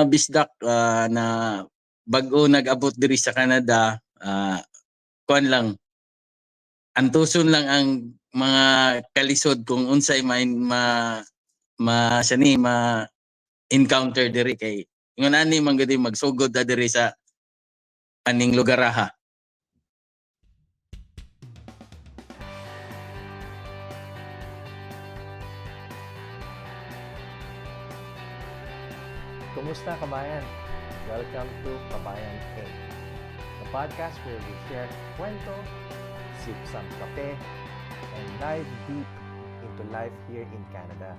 Bisdak na bag-o nag-abot diri sa Canada, kuan lang, antuson lang ang mga kalisod kung unsay siya ni ma-encounter diri kay ingon ani man gud magsugod ta diri sa aning lugaraha. Kumusta kabayan? Welcome to Kabayan Inc. The podcast where we share kwento, sip some kape, and dive deep into life here in Canada.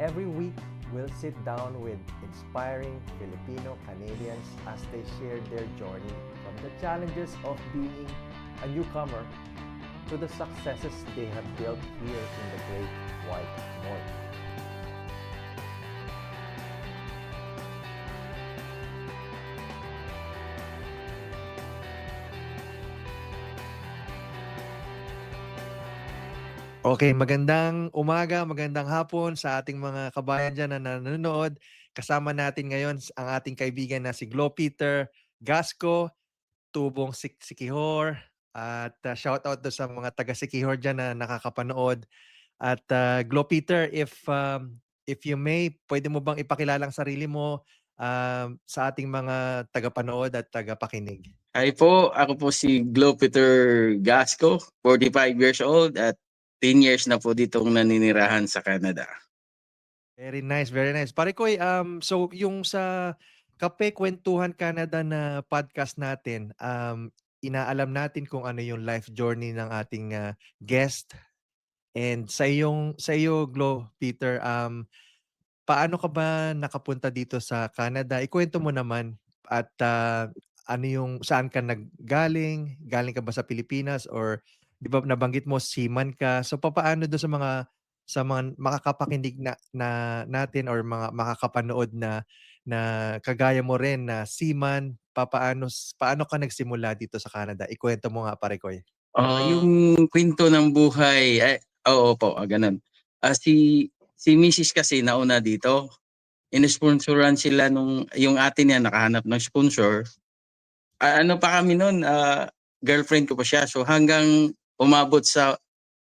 Every week, we'll sit down with inspiring Filipino Canadians as they share their journey from the challenges of being a newcomer to the successes they have built here in the Great White North. Okay, magandang umaga, magandang hapon sa ating mga kabayan dyan na nanonood. Kasama natin ngayon ang ating kaibigan na si Glo Peter Gasco, tubong Sikihor, at shout out do sa mga taga Sikihor dyan na nakakapanood. At Glo Peter, if you may, pwede mo bang ipakilala ang sarili mo sa ating mga tagapanood at tagapakinig? Hi po, ako po si Glo Peter Gasco, 45 years old at 10 years na po ditong naninirahan sa Canada. Very nice, very nice. Pare Koy, so yung sa Kape Kwentuhan Canada na podcast natin, inaalam natin kung ano yung life journey ng ating guest. And sa iyo Glo Peter, paano ka ba nakapunta dito sa Canada? Ikuwento mo naman at ano yung saan ka nanggaling? Galing ka ba sa Pilipinas or 'di ba nabanggit mo seaman ka. So papaano do sa mga makakapakinig natin or mga makakapanood na kagaya mo rin na seaman, paano ka nagsimula dito sa Canada? Ikuwento mo nga pare Koy. Yung kwento ng buhay, oo po, ganun. Si Mrs. kasi nauna dito, inisponsoran sila yung ate niya nakahanap ng sponsor. Ano pa kami noon, girlfriend ko pa siya. So hanggang umabot sa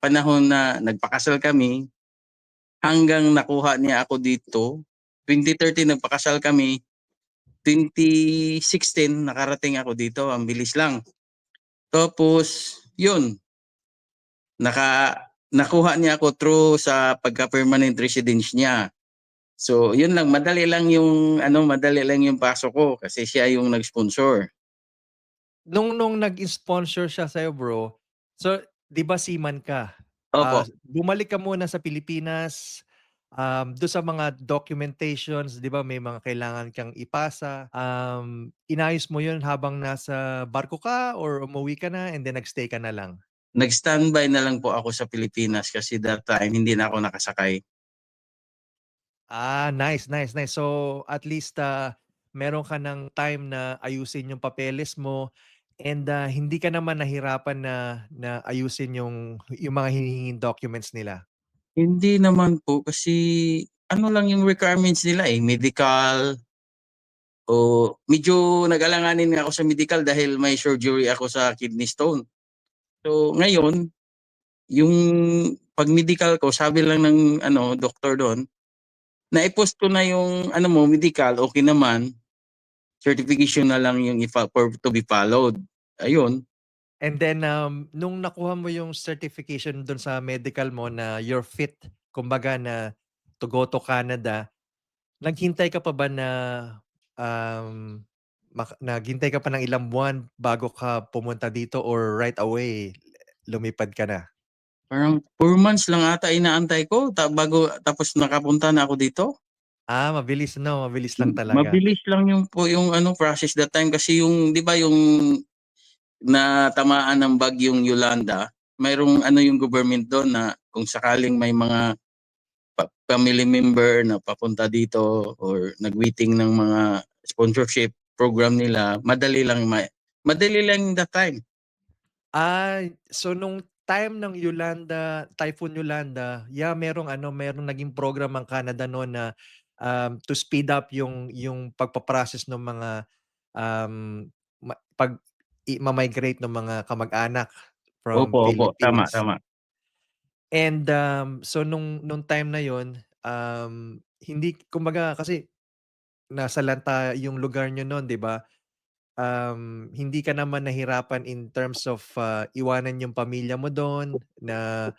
panahon na nagpakasal kami, hanggang nakuha niya ako dito. 2013 nagpakasal kami, 2016 nakarating ako dito, ang bilis lang. Tapos, yun, nakuha niya ako through sa pagka-permanent residence niya. So, yun lang, madali lang yung pasok ko kasi siya yung nag-sponsor. Nung nag-sponsor siya sa'yo bro, so 'di ba seaman ka? Opo, Bumalik ka muna sa Pilipinas, dun sa mga documentations 'di ba may mga kailangan kang ipasa, inayos mo yun habang nasa barko ka or umuwi ka na and then nag-stay ka na lang? nag-standby na lang po ako sa Pilipinas kasi that time hindi na ako nakasakay. Nice, nice, nice. So at least, meron ka ng time na ayusin yung papeles mo and, hindi ka naman nahirapan na ayusin yung mga hinihinging documents nila? Hindi naman po kasi ano lang yung requirements nila medical o medyo nag-alanganin nga ako sa medical dahil may surgery ako sa kidney stone. So ngayon, yung pag-medical ko, sabi lang ng doktor doon, na-post ko na yung medical, okay naman, certification na lang yung for to be followed. Ayun, And then, nung nakuha mo yung certification dun sa medical mo na you're fit, kumbaga na to go to Canada, naghintay ka pa ba na, um, naghintay ka pa ng ilang buwan bago ka pumunta dito or right away lumipad ka na? parang 4 months lang ata inaantay ko tapos nakapunta na ako dito. Mabilis 'no, mabilis lang talaga. Mabilis lang yung process that time kasi yung 'di ba yung natamaan ng bagyong Yolanda, mayroong yung government doon na kung sakaling may mga family member na papunta dito or nag-waiting ng mga sponsorship program nila, madali lang that time. So nung time ng Typhoon Yolanda, yeah, merong naging program ang Canada no'n na, to speed up yung pagpa-process nung mga, um, ma-migrate ng mga kamag-anak from Opo, opo, tama, Philippines. tama. And, so nung time na yun, hindi kumbaga kasi nasalanta yung lugar niyo nun, 'di ba? Hindi ka naman nahirapan in terms of, iwanan yung pamilya mo dun na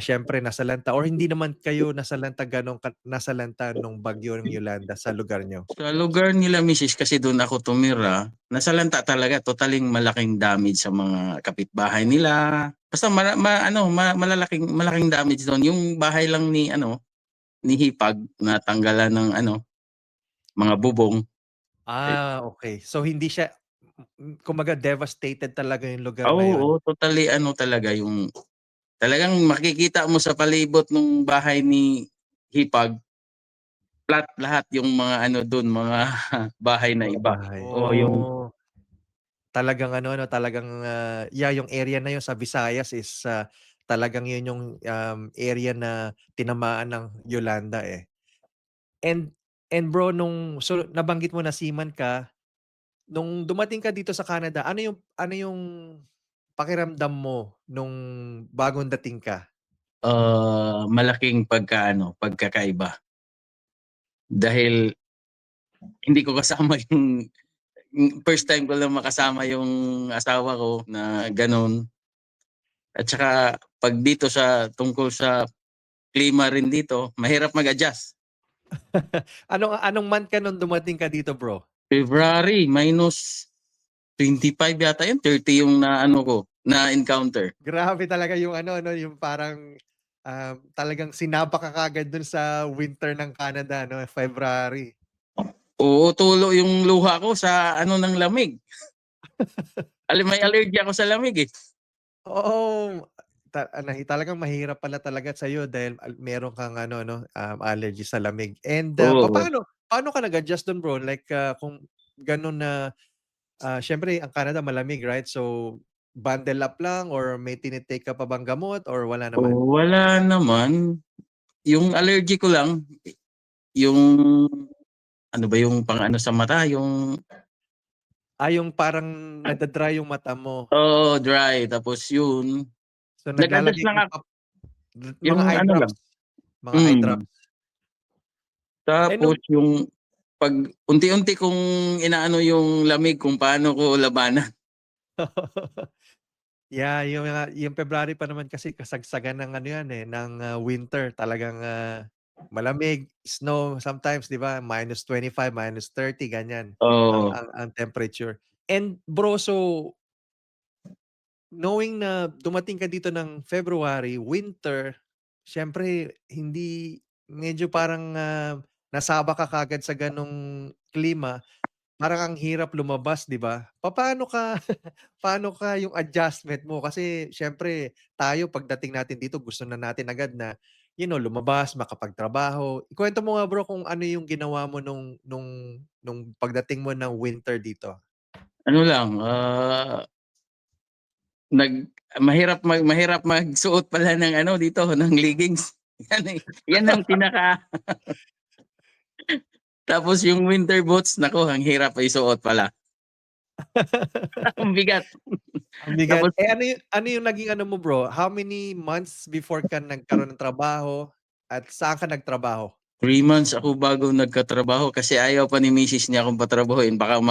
siyempre nasalanta or hindi naman kayo nasalanta nasalanta nung bagyong Yolanda sa lugar niyo? Sa lugar nila misis kasi do'n ako tumira, nasalanta talaga, totaling malaking damage sa mga kapitbahay nila. Basta malaking damage do'n. Yung bahay lang ni ano, ni Hipag natanggalan ng ano, mga bubong. Eh, Okey. So hindi siya kumbaga devastated talaga yung lugar na oo, yun? totally ano talaga yung talagang makikita mo sa palibot nung bahay ni Hipag, flat lahat yung mga ano do'n, mga bahay na Mga iba. bahay. Oo, yung Talagang ano 'no, talagang, yeah, yung area na yun sa Visayas is, talagang yun yung, area na tinamaan ng Yolanda, eh. And and bro so nabanggit mo na seaman ka, nung dumating ka dito sa Canada, ano yung pakiramdam mo nung bagong dating ka? malaking pagkakaiba. Dahil hindi ko kasama yung first time ko lang makasama yung asawa ko na gano'n. At saka 'pag dito sa tungkol sa klima rin dito, mahirap mag-adjust. Anong month ka nung dumating ka dito, bro? February -25 yata yun, 30 yung naano ko, na-encounter. Grabe talaga yung ano 'no, yung parang, talagang sinapa ka kaagad dun sa winter ng Canada 'no, February. Oo, tulo yung luha ko sa ano ng lamig. May allergy ako sa lamig, eh. Oo, talagang mahirap pala talaga sa'yo dahil meron kang ano 'no, allergy sa lamig. And, Oo. paano ka nag-adjust dun bro? Like, kung ganun na, siyempre ang Canada malamig, right? So, bundle up lang or may tini-take ka pa bang gamot or wala naman? Wala naman. Yung allergy ko lang, yung ano ba yung pang-ano sa mata, yung Yung parang nada-dry yung mata mo. oo, dry tapos yun, So, nag-adjust naglalagay lang ka ako, pa mga yung eye ano lang, drops, mga eye hmm. drops. Eh, Tapos nung yung 'pag unti-unti kong inaano yung lamig kung paano ko labanan. yeah, yung February pa naman kasi kasagsagan ng ano yan, eh, ng, winter. Talagang, malamig, snow sometimes 'di ba, -25, -30 ganyan ang Oo, ang ang temperature. And bro, so knowing na dumating ka dito ng February, winter, siyempre medyo parang, nasaba ka kaagad sa ganong klima. Parang ang hirap lumabas, 'di ba? Paano ka yung adjustment mo? Kasi siyempre tayo pagdating natin dito gusto na natin agad na, lumabas, makapagtrabaho. Ikuwento mo nga bro kung ano yung ginawa mo nung pagdating mo ng winter dito? ano lang, nag mahirap magsuot pala ng ano dito, ng leggings. Yan, eh, yan ang tapos yung winter boots, naku ang hirap isuot pala, ang bigat. Ang bigat. Tapos Eh, ano yung naging ano mo bro, how many months before ka nagkaroon ng trabaho at saan ka nagtrabaho? 3 months ako bago nagkatrabaho kasi ayaw pa ni misis niya akong patrabahuin baka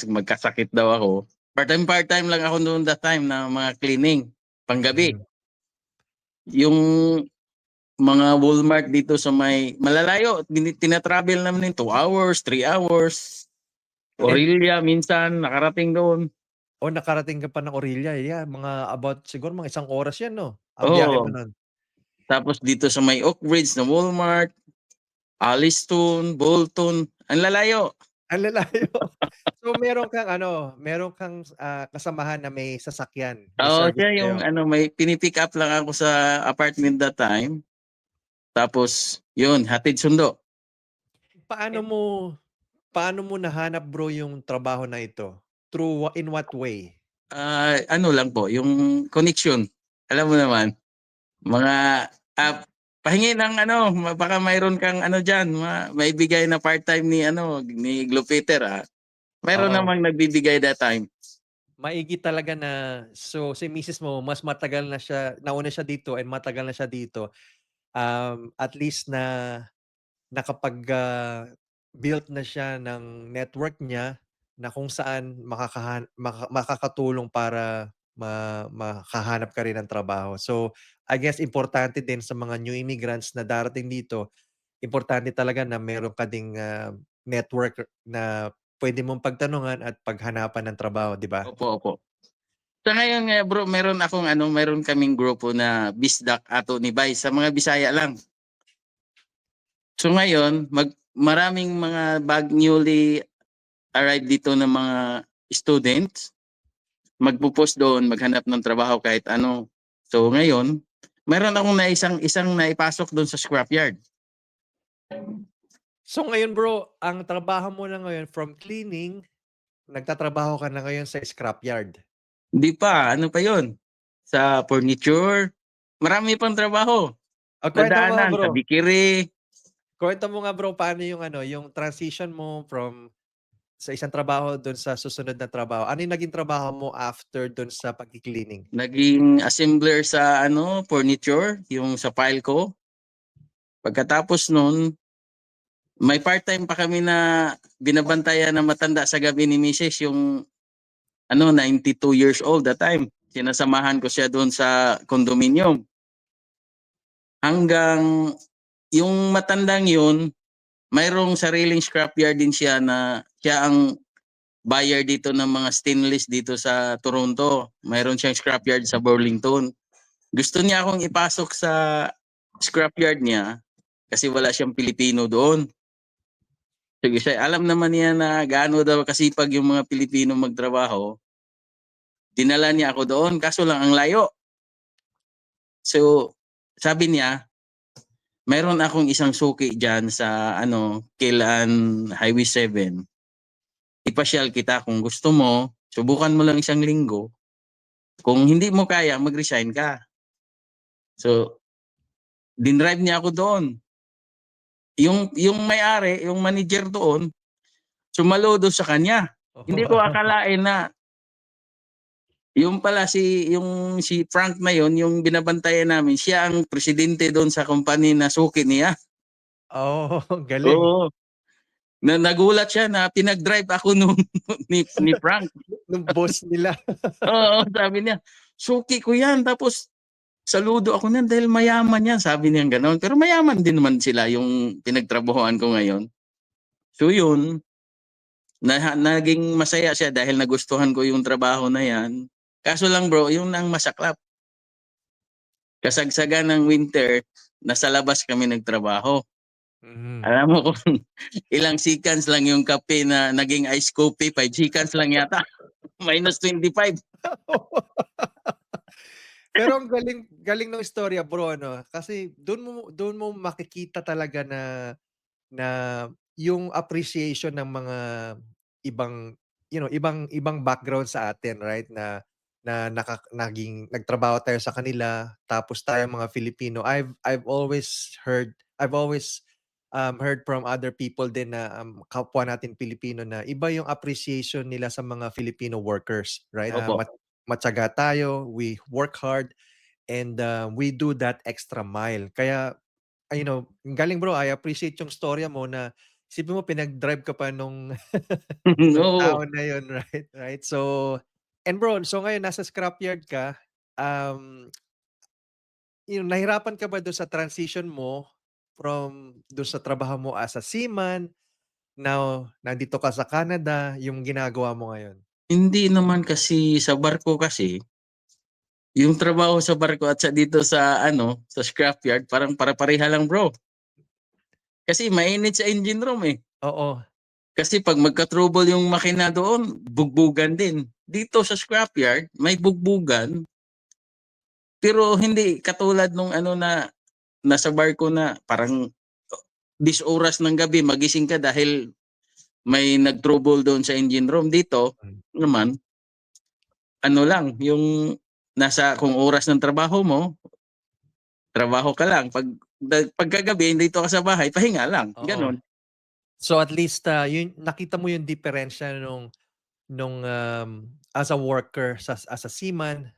magkasakit daw ako. Part-time lang ako noon that time na mga cleaning, panggabi. Hmm. Yung mga Walmart dito sa may malalayo tina-travel namin 2 hours, 3 hours. And Orillia minsan nakarating doon. nakarating ka pa ng Orillia, yeah, mga about siguro mga 1 oras 'yan 'no, ang biyahe mo Oo, nun? tapos dito sa may Oak Ridge na Walmart, Alliston, Bolton, ang lalayo. Ang lalayo. So meron kang kasamahan na may sasakyan, may Oo, service siya yung kayo. ano, may pini-pick up lang ako sa apartment that time, tapos yun, hatid sundo. Paano mo paano mo nahanap bro yung trabaho na ito? In what way? Ano lang po, yung connection. Alam mo naman, mga pahingi ng ano, baka mayroon kang ano diyan, maibigay na part-time ni ano, ni Glupiter ah. Mayroon Oo. namang nagbibigay that time. Maigi talaga na so si misis mo mas matagal na siya nauna siya dito and matagal na siya dito, at least na built na siya ng network niya na kung saan makakatulong para makahanap ka rin ng trabaho. So, I guess importante din sa mga new immigrants na darating dito, importante talaga na meron ka ding, network na puwede mong pagtanungan at paghanapan ng trabaho, 'di ba? Opo, opo. Sa ngayon nga bro, meron akong ano, meron kaming grupo na Bisdak Ato ni Bay sa mga Bisaya lang. So ngayon, maraming mga newly arrived dito ng mga students, magpo-post doon, maghanap ng trabaho kahit ano. So ngayon, meron akong isang naipasok doon sa scrapyard. So ngayon bro, ang trabaho mo na ngayon from cleaning, nagtatrabaho ka na ngayon sa scrapyard? Hindi pa, ano pa 'yon, sa furniture, marami pang trabaho. Kuwento mo nga Dadaanan bro. sa bikiri. Kuwento mo nga bro paano yung ano, yung transition mo from sa isang trabaho dun sa susunod na trabaho. Ano yung naging trabaho mo after dun sa pagki-cleaning? Naging assembler sa ano, furniture, yung sa file ko. Pagkatapos nun, may part-time pa kami na binabantayan na matanda sa gabi ni Mrs. yung ano, 92 years old that time. Sinasamahan ko siya doon sa condominium. Hanggang yung matandang yun, mayroong sariling scrapyard din siya na siya ang buyer dito ng mga stainless dito sa Toronto. Mayroon siyang scrapyard sa Burlington. Gusto niya akong ipasok sa scrapyard niya kasi wala siyang Pilipino doon. Sige, siya, alam naman niya na gaano daw kasipag yung mga Pilipino magtrabaho. Dinala niya ako doon, kaso lang ang layo. So, sabi niya, mayroon akong isang suki dyan sa ano, Kilan Highway 7. Ipasyal kita kung gusto mo, subukan mo lang isang linggo. Kung hindi mo kaya, mag-resign ka. So, dinrive niya ako doon. Yung may-ari, yung manager doon, sumaludo sa kanya. Hindi ko akalain na yung pala si Frank na yon, yung binabantayan namin, siya ang presidente doon sa company na suki niya. Oh, galing. Oo. Nagulat siya na pinag-drive ako nung ni Frank. Nung boss nila. Oo, sabi niya, suki ko yan. Tapos saludo ako niyan dahil mayaman yan. Sabi niya gano'n. Pero mayaman din naman sila yung pinagtrabahoan ko ngayon. So yun, naging masaya siya dahil nagustuhan ko yung trabaho na yan. Kaso lang bro, yung nang masaklap. Kasagsagan ng winter, nasa labas kami nagtrabaho. Mhm. Alam mo kung ilang seconds lang yung kape na naging ice coffee, 5 seconds lang yata. -25. Pero ang galing galing nung istorya bro ano, kasi dun mo makikita talaga na na yung appreciation ng mga ibang, ibang ibang background sa atin, right? Na naging nagtrabaho tayo sa kanila tapos tayong mga Filipino. I've always heard from other people din na, kapwa natin Pilipino na iba yung appreciation nila sa mga Filipino workers, right? Opo. Matiyaga tayo, we work hard, and, we do that extra mile. Kaya ang galing bro, I appreciate yung storya mo na isipin mo pinag-drive ka pa nung nung Oo. tao na yun, right, right? So and bro, so ngayon nasa scrapyard ka, um, nahirapan ka ba dun sa transition mo from dun sa trabaho mo as a seaman, now nandito ka sa Canada, yung ginagawa mo ngayon? Hindi naman kasi sa barko kasi, yung trabaho sa barko at sa dito sa ano, sa scrapyard parang pare-pareha lang bro. Kasi mainit sa engine room eh. Oo. Kasi 'pag magka-trouble yung makina doon, bugbugan din. Dito sa scrapyard may bugbugan, pero hindi katulad nung ano na nasa barko na parang 10 oras ng gabi magising ka dahil may nag-trouble doon sa engine room. Dito Hmm. naman ano lang, yung nasa kung oras ng trabaho mo, trabaho ka lang. Pagkagabi nandito ka sa bahay, pahinga lang, Oo. gano'n. So at least, yun nakita mo yung diperensiya as a worker as a seaman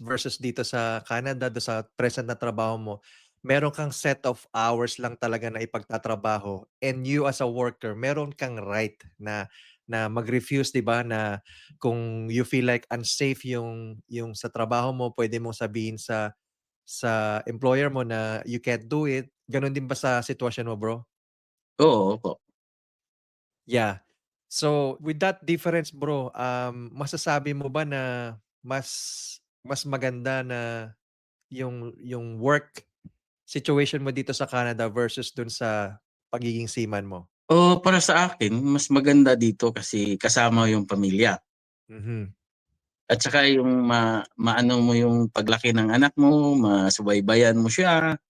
versus dito sa Canada do sa present na trabaho mo, meron kang set of hours lang talaga na ipagtatrabaho and you as a worker meron kang right na mag-refuse, 'di ba, na kung you feel like unsafe yung sa trabaho mo, pwede mong sabihin sa employer mo na you can't do it. Gano'n din ba sa sitwasyon mo, bro? Oo, opo. Yeah. So, with that difference bro, masasabi mo ba na mas mas maganda na yung work situation mo dito sa Canada versus dun sa pagiging seaman mo? Oo, para sa akin mas maganda dito kasi kasama yung pamilya Mhm, at saka yung maano mo yung paglaki ng anak mo, masubaybayan mo siya.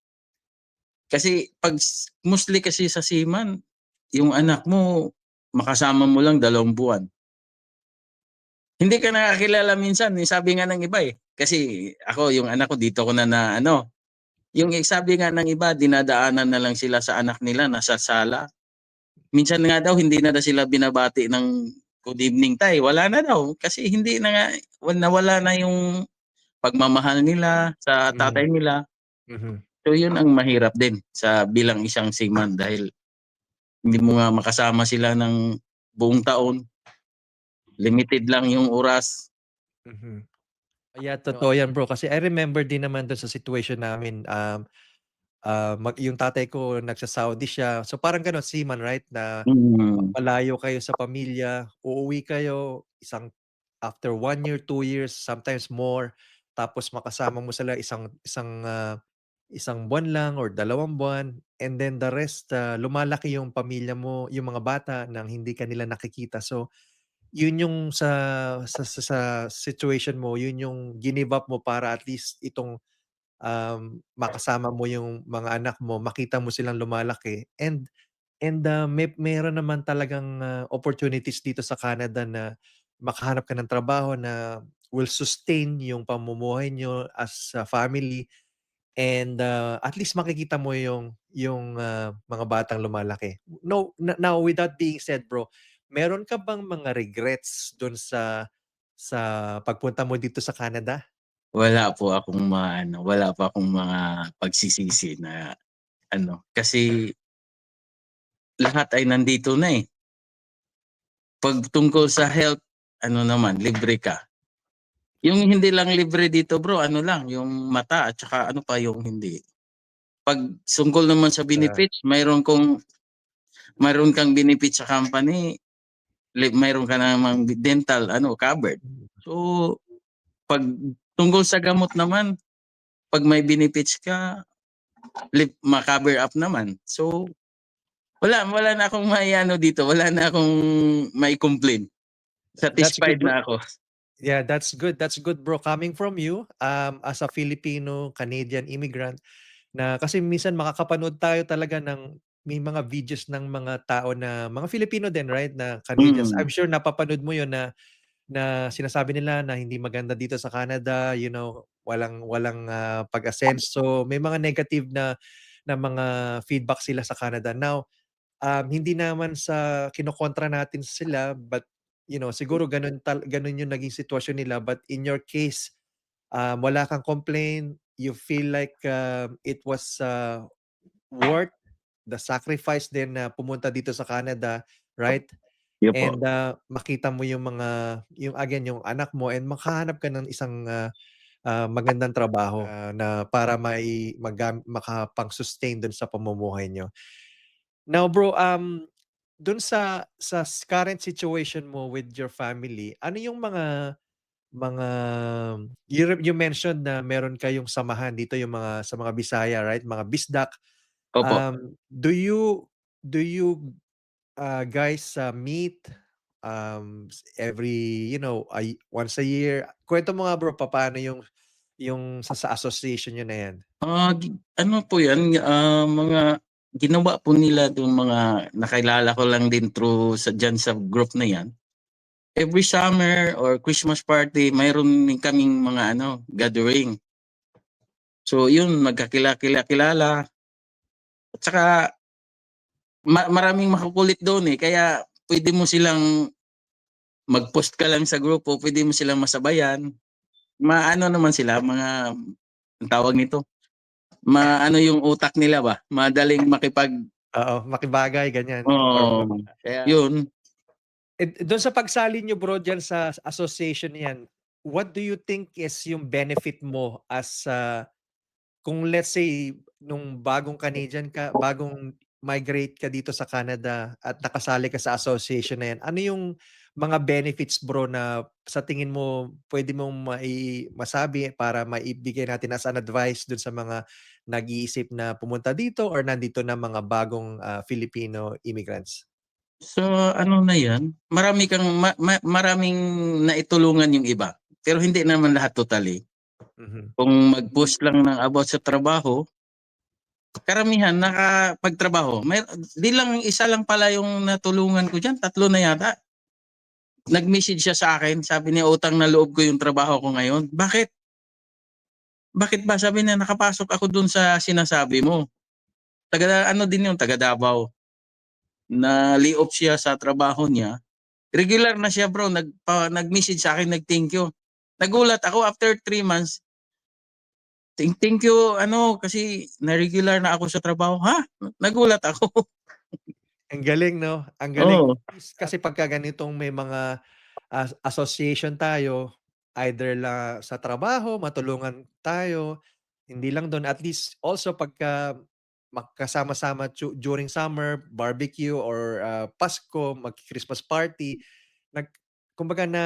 Kasi mostly kasi sa seaman, yung anak mo makasama mo lang 2 buwan. Hindi ka nakakilala minsan, eh, sabi nga ng iba, eh. Kasi ako yung anak ko dito ko na ano, yung sabi nga ng iba dinadaanan na lang sila sa anak nila nasa sala. Minsan nga daw hindi na daw sila binabati ng good evening tay, wala na daw kasi hindi na nga nawala na yung pagmamahal nila sa mhm, tatay nila. mhm, So yun ang mahirap din sa bilang isang seaman dahil hindi mo nga makasama sila ng buong taon, limited lang yung oras. mhm. Yeah, totoo yan bro kasi I remember din naman dun sa situation namin, yung tatay ko nagsa-Saudi siya. So parang gano'n seaman, right, na Mm, malayo kayo sa pamilya, uuwi kayo after 1 year, 2 years, sometimes more. Tapos makasama mo sila isang buwan lang or 2 buwan and then the rest, lumalaki yung pamilya mo, yung mga bata ng hindi ka nila nakikita. So, yun yung sa situation mo, yun yung give up mo para at least itong, makasama mo yung mga anak mo, makita mo silang lumalaki meron naman talagang, opportunities dito sa Canada na makahanap ka ng trabaho na will sustain yung pamumuhay niyo as a family at least makikita mo yung mga batang lumalaki. No, now with that being said bro, meron ka bang mga regrets dun sa pagpunta mo dito sa Canada? wala pa akong mga pagsisisi na ano, kasi lahat ay nandito na, eh. 'Pag tungkol sa health, ano naman libre ka. Yung hindi lang libre dito bro, ano lang yung mata at saka ano pa yung hindi. 'Pag tungkol naman sa Ah, benefits, mayroon kang benefits sa company, mayroon ka namang dental ano covered. So 'pag tungkol sa gamot naman, 'pag may benefits ka, ma-cover up naman. So wala na akong maiano dito, wala na akong mai-complain. that's good Satisfied bro. na ako. Yeah, that's good. That's good bro coming from you, as a Filipino Canadian immigrant. Na kasi minsan makakapanood tayo talaga may mga videos ng mga tao na mga Filipino din, right, na Canadians. Mm, I'm sure napapanood mo 'yun na sinasabi nila na hindi maganda dito sa Canada, walang walang, pag-asenso, may mga negative na mga feedback sila sa Canada. Now, hindi naman sa kinokontra natin sila but, siguro gano'n yung naging sitwasyon nila but in your case, wala kang complain, you feel like, it was, worth the sacrifice din na pumunta dito sa Canada, right? yun po. And, makita mo yung again, yung anak mo and makahanap ka ng isang, magandang trabaho, na para makapang-sustain dun sa pamumuhay niyo. Now bro, dun sa current situation mo with your family, ano yung mga you mentioned na meron kayong samahan dito yung sa mga Bisaya, right? Mga bisdak. Opo. Do you guys, meet, every, once a year? Kuwento mo nga bro, papaano yung sa association niyo na 'yan? Ano po 'yan, mga ginawa po nila yung mga nakilala ko lang din through sa diyan sa group na 'yan. every summer or Christmas party, mayroon din kaming mga gathering. So yun, magkakilala. At saka maraming makukulit doon kaya pwede mo silang mag-post ka lang sa grupo, pwede mo silang masabayan. Maano naman sila, mga ang tawag nito, maano yung utak nila ba? Madaling makipag Oo, makibagay ganyan or kaya yun. Do'n sa pagsali niyo bro diyan sa association na 'yan, what do you think is yung benefit mo as, kung let's say nung bagong migrate ka dito sa Canada at nakasali ka sa association na 'yan, ano yung mga benefits bro na sa tingin mo puwede mong masabi para maibigay natin as an advice dun sa mga nag-iisip na pumunta dito or nandito na mga bagong, Filipino immigrants? So na yan, maraming naitulungan yung iba, pero hindi naman lahat totally. Mhm. Kung mag-post lang ng about sa trabaho, karamihan nakapagtrabaho. 'Di lang isa lang pala yung natulungan ko diyan, 3 na yata. Nag-message siya sa akin, sabi niya utang na loob ko yung trabaho ko ngayon. Bakit? Bakit ba? Sabi niya nakapasok ako dun sa sinasabi mo. Din yun, taga Davao. Na lay-off siya sa trabaho niya. Regular na siya bro, nag-message sa akin, nag-thank you. Nagulat ako after 3 months. Thank you kasi na-regular na ako sa trabaho. Ha? Nagulat ako. Ang galing 'no, ang galing. Oo. Kasi pagka ganitong may mga association tayo, either sa trabaho matulungan tayo, hindi lang dun at least also pagka magkasama-sama during summer, barbecue or, Pasko, magki-Christmas party, nag kumbaga na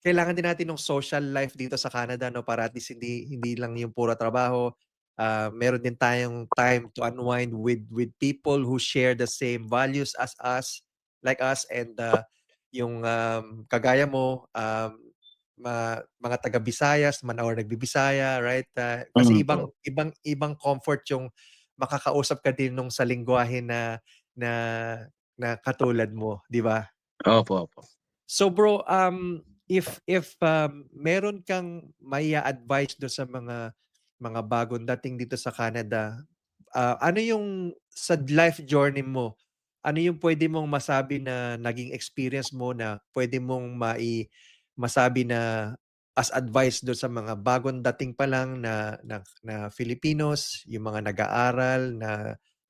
kailangan din natin ng social life dito sa Canada 'no, para at least hindi hindi lang yung puro trabaho, meron din tayong time to unwind with people who share the same values as us, like us and, yung, kagaya mo, mga taga Visayas man or nagbibisaya, right? Kasi ibang Mm. ibang ibang comfort yung makakausap ka din nung sa lengguwahe na na katulad mo, 'di ba? Opo, opo. So bro, if meron kang mai-a-advice do sa mga bagong dating dito sa Canada, ano yung sa life journey mo, ano yung puwede mong masabi na naging experience mo na puwede mong masabi na as advice do sa mga bagong dating pa lang na Filipinos, yung mga nag-aaral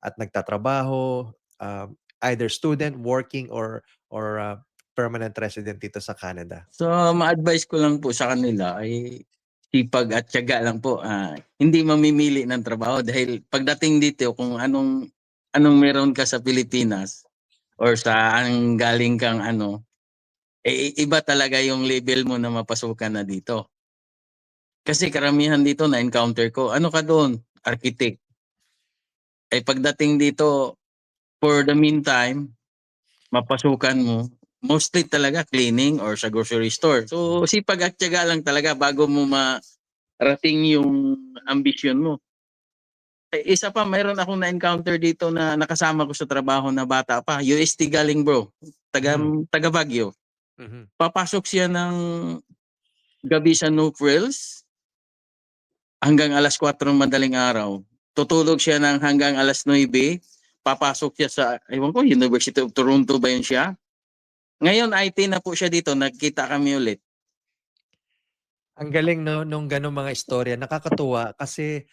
at nagtatrabaho, either student, working or permanent resident dito sa Canada? So, ma-advice ko lang po sa kanila ay sipag at tiyaga lang po. Hindi mamimili ng trabaho dahil pagdating dito kung anong meron ka sa Pilipinas or saan galing kang iba talaga yung level mo na mapasukan na dito. Kasi karamihan dito na encounter ko, ano ka doon? Architect. Pagdating dito, for the meantime, mapasukan mo, mostly talaga cleaning or sa grocery store. So sipag at tiyaga lang talaga bago mo marating yung ambisyon mo. Isa pa, mayroon akong na-encounter dito na nakasama ko sa trabaho na bata pa. UST galing bro. Taga, Mhm, taga Baguio. mhm. Papasok siya ng gabi sa New Frills hanggang alas 4 ng madaling araw. Tutulog siya ng hanggang alas 9. Papasok siya sa, ewan ko, University of Toronto ba yun siya? Ngayon, IT na po siya dito. Nagkita kami ulit. Ang galing 'no, nung gano'ng mga istorya, nakakatuwa kasi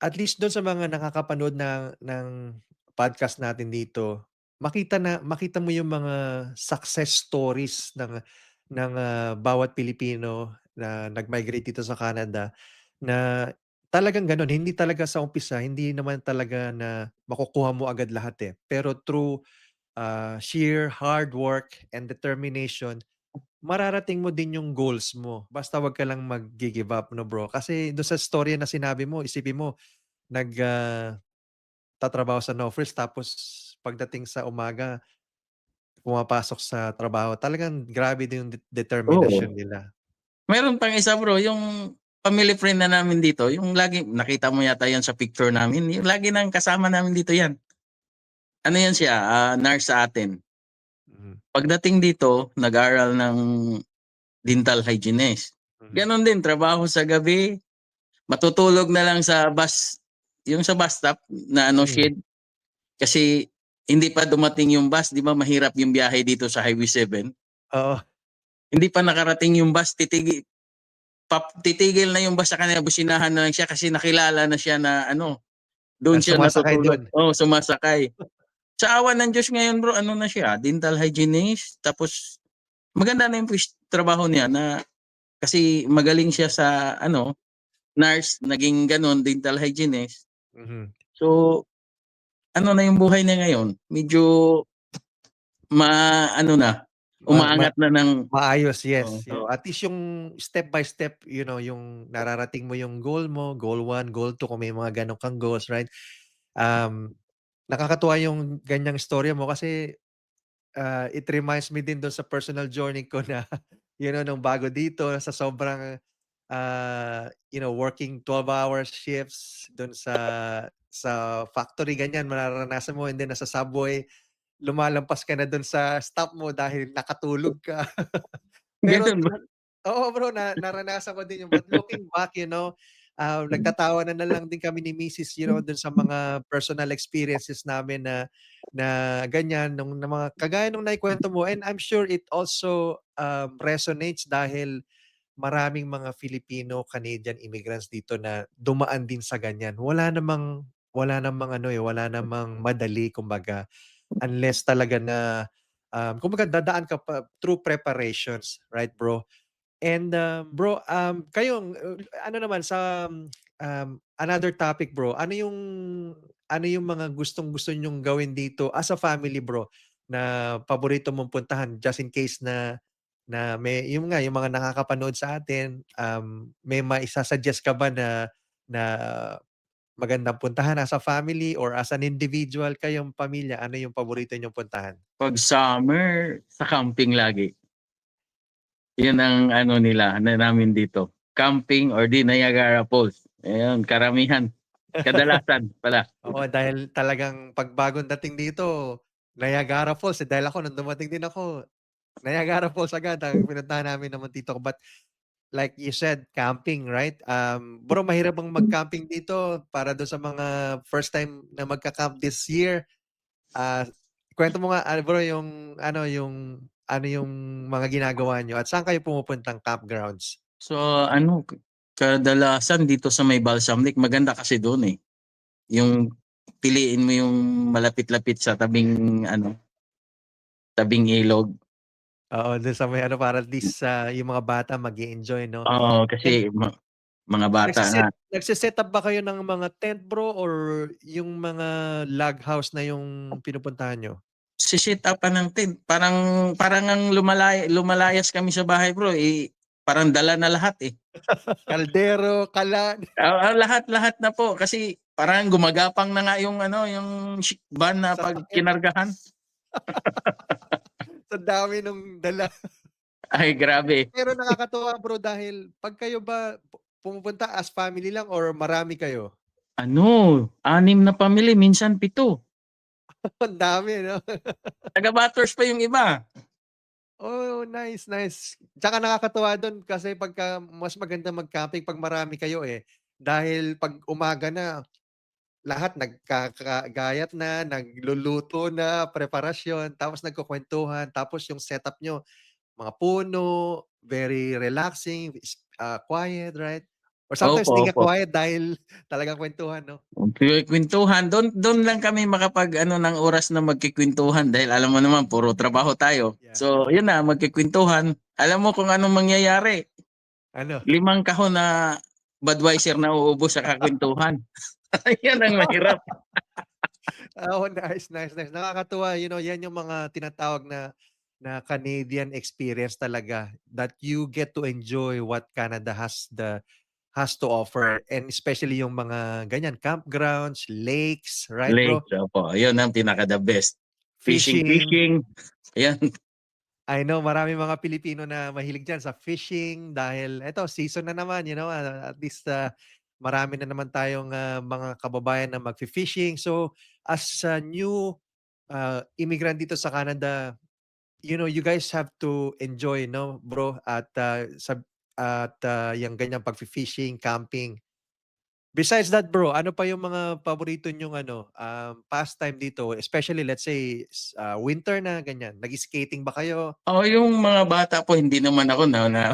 at least dun sa mga nakakapanood ng podcast natin dito, makita mo yung mga success stories ng bawat Pilipino na nag-migrate dito sa Canada na talagang gano'n. Hindi talaga sa umpisa, hindi naman talaga na makukuha mo agad lahat, eh. Pero through, sheer hard work and determination, mararating mo din yung goals mo. Basta 'wag ka lang mag-gi-give up 'no, bro. Kasi dun sa storya na sinabi mo, isipin mo tatrabaho sa Nofres tapos pagdating sa umaga pumapasok sa trabaho. Talagang grabe din yung determinasyon Oo. nila. Meron pang isa bro, yung family friend na namin dito, yung lagi, nakita mo yata yan sa picture namin, yung lagi nang kasama namin dito yan. Ano yan siya, nurse sa atin. Mhm. Pagdating dito, nag-aral ng dental hygienist. Mhm. Ganon din, trabaho sa gabi, matutulog na lang sa bus, yung sa bus stop na Mm. shed. Kasi hindi pa dumating yung bus, di ba mahirap yung biyahe dito sa Highway 7. Oo, Hindi pa nakarating yung bus, titigil na yung bus sa kanila, businahan na lang siya kasi nakilala na siya na na doon siya sumasakay natutulog. dun. Oh, sumasakay. Sa awa ng Diyos ngayon bro, na siya, dental hygienist. Tapos maganda na yung trabaho niya na kasi magaling siya sa nurse, naging ganun, dental hygienist. Mhm. So, na yung buhay niya ngayon, medyo na, Ma ma umaangat na ng Maayos, oo. yes. At least yung step by step, yung nararating mo yung goal mo, goal 1, goal 2 kung may mga gano'n kang goals, right? Um, Nakakatuwa yung ganyang istorya mo kasi, it reminds me din dun sa personal journey ko na, nung bago dito sa sobrang, working 12 hour shifts dun sa factory ganyan mararanasan mo and then nasa subway, lumalampas ka na dun sa stop mo dahil nakatulog ka. Pero Ganun ba? oo bro, naranasan ko din yun. But looking back, nagtatawanan na lang din kami ni misis, dun sa mga personal experiences namin na ganyan, nung na mga kagaya nung naikwento mo. And I'm sure it also, resonates dahil maraming mga Filipino-Canadian immigrants dito na dumaan din sa ganyan. Wala namang ano, wala namang madali kumbaga, unless talaga na, kumbaga dadaan ka pa through preparations, right bro? And, bro, kayong, ano naman sa, another topic bro, ano yung mga gustong-gusto niyong gawin dito as a family bro, na paborito mong puntahan just in case na na may yung nga, yung mga nakakapanood sa atin, may maisa-suggest ka ba na na magandang puntahan as a family or as an individual kayong pamilya, ano yung paborito niyong puntahan? 'Pag summer, sa camping lagi. 'Yun ang nila, namin dito. Camping or di Niagara Falls. Ayun, karamihan. Kadalasan pala. Oo, dahil talagang 'pag bagong dating dito, Niagara Falls, dahil ako nung dumating din ako, Niagara Falls agad ang pinuntahan namin ng tito ko. But like you said, camping, right? Bro, mahirap bang mag-camping dito para dun sa mga first time na magka-camp this year? Ah, Kuwento mo nga, bro, yung mga ginagawa niyo at saan kayo pumupuntang campgrounds? So kadalasan dito sa may Balsam Lake, maganda kasi doon, eh. Yung piliin mo yung malapit-lapit sa tabing ilog. Oo, dun sa may ano, para at least, yung mga bata mag-e-enjoy 'no? Oo, And kasi mga bata nga. nagse-set up ba kayo ng mga tent bro or yung mga log house na yung pinupuntahan niyo? Si-set-up-an ng tent. Parang parang ang lumalayas kami sa bahay bro, parang dala na lahat, eh. Kaldero, kalan, Lahat-lahat na po kasi parang gumagapang na nga yung van na 'pag sasakyan, kinargahan. sa dami nung dala. Ay grabe. Pero nakakatuwa bro dahil 'pag kayo ba pumupunta as family lang or marami kayo? 6 na pamilya, minsan 7. Ang dami 'no? Taga-Batters pa yung iba. Oh, nice, nice. Tsaka nakakatuwa dun kasi pagka mas maganda mag-camping 'pag marami kayo, eh. Dahil 'pag umaga na, lahat nagkakagayat na, nagluluto na, preparasyon, tapos nagkukuwentuhan, tapos yung setup niyo mga puno, very relaxing, quiet, right? Or sometimes Opo, hindi nga opo. quiet dahil talagang kuwentuhan 'no? Kwentuhan, dun lang kami ng oras na magkukuwentuhan dahil alam mo naman puro trabaho tayo. Yeah. So yun na, magkukuwentuhan. Alam mo kung anong mangyayari, Ano? 5 kahon na Budweiser na uubos sa kakwentuhan. Yan ang mahirap. Oh, nice, nice, nice. Nakakatuwa, 'yan yung mga tinatawag na na Canadian experience talaga that you get to enjoy what Canada has to offer and especially yung mga ganyan campgrounds, lakes, right bro? Lakes, opo, yun ang pinaka-the best. Fishing, Fishing. fishing, ayan. I know maraming mga Pilipino na mahilig diyan sa fishing dahil eto season na naman, at least, marami na naman tayong, mga kababayan na magfi-fishing. So, as a new, immigrant dito sa Canada, you guys have to enjoy, no, bro, yung ganyang pag-fishing, camping. Besides that, bro, ano pa yung mga paborito niyong pastime dito? Especially, let's say, winter na, ganyan. Nag-skating ba kayo? Yung mga bata po hindi naman ako na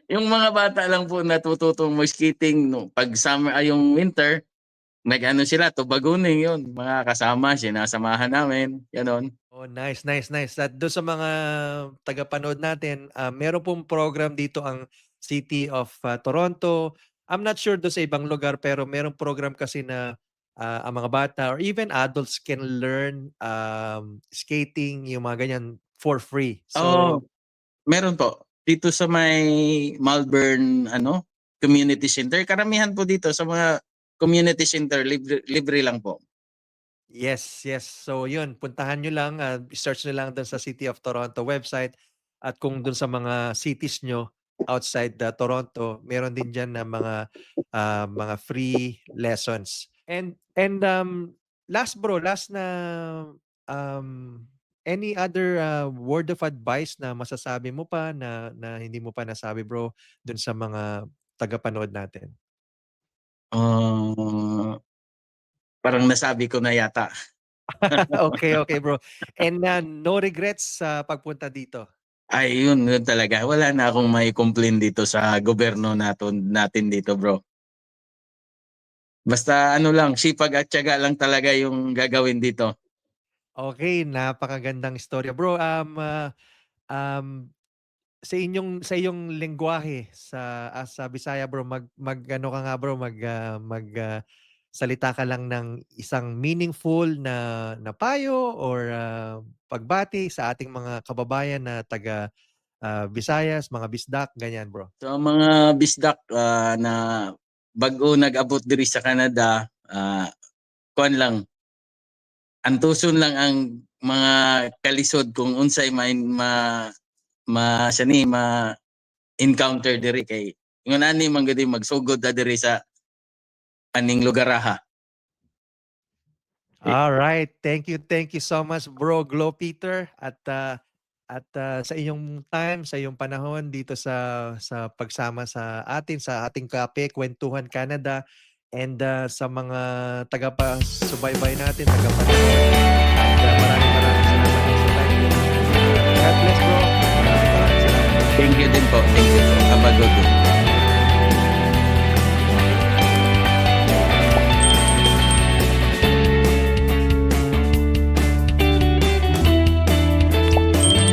yung mga bata lang po natututong mag-skating no pag summer ay yung winter, nag-ano sila tubagunin yun, mga kasama sinasamahan namin, gano'n. Oh, nice, nice, nice. At doon sa mga tagapanood natin, meron pong program dito ang City of Toronto. I'm not sure doon sa ibang lugar pero merong program kasi na ang mga bata or even adults can learn skating, yung mga ganyan for free. Oo, So, meron po. Dito sa may Malvern community center, karamihan po dito sa mga community center libre libre lang po. yes, yes. So yun, puntahan nyo lang, search nyo lang doon sa City of Toronto website at kung doon sa mga cities nyo outside Toronto, meron din diyan na mga free lessons. And last na any other word of advice na masasabi mo pa na hindi mo pa nasabi, bro, doon sa mga tagapanood natin? Ah, parang nasabi ko na yata. Okay, okay, bro. And no regrets sa pagpunta dito? Ay yun talaga. Wala na akong mai-complain dito sa gobyerno natin dito, bro. Basta ano lang, sipag at tiyaga lang talaga yung gagawin dito. Okay, napakagandang istorya. Bro, um, sa iyong lengguwahe sa Bisaya, bro, mag-ano ka nga, bro, salita ka lang ng isang meaningful na payo or pagbati sa ating mga kababayan na taga Visayas, mga bisdak, ganyan, bro. So mga bisdak na bago nag-abot diri sa Canada, kuan lang, antuson lang ang mga kalisod kung unsay siya ni ma encounter diri kay ingon ani man gud magsugod ta diri sa aning lugaraha. Alright, thank you so much, bro Glow Peter, at sa iyong time, sa iyong panahon dito sa pagsama sa atin sa ating Kape Kwentuhan Canada, and sa mga tagapasubaybay natin, tagapanood. At maraming salamat sa time niyo. God bless, bro. Maraming salamat. Thank you din po. Thank you po. Have a good day.